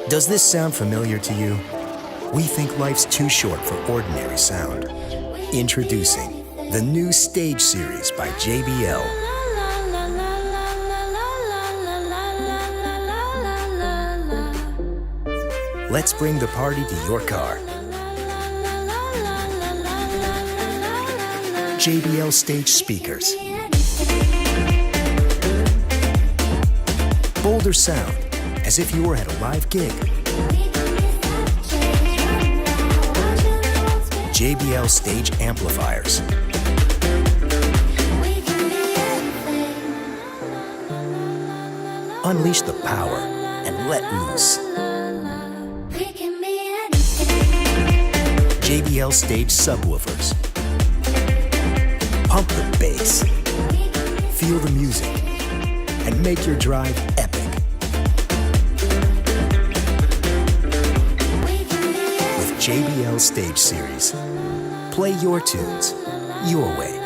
Does this sound familiar to you? We think life's too short for ordinary sound. Introducing the new Stage Series by JBL. Let's bring the party to your car. JBL Stage Speakers. Bolder sound, as if you were at a live gig. JBL Stage Amplifiers. Unleash the power and let loose. JBL Stage Subwoofers. Pump the bass. Feel the music. And make your drive epic. With JBL Stage Series. Play your tunes, your way.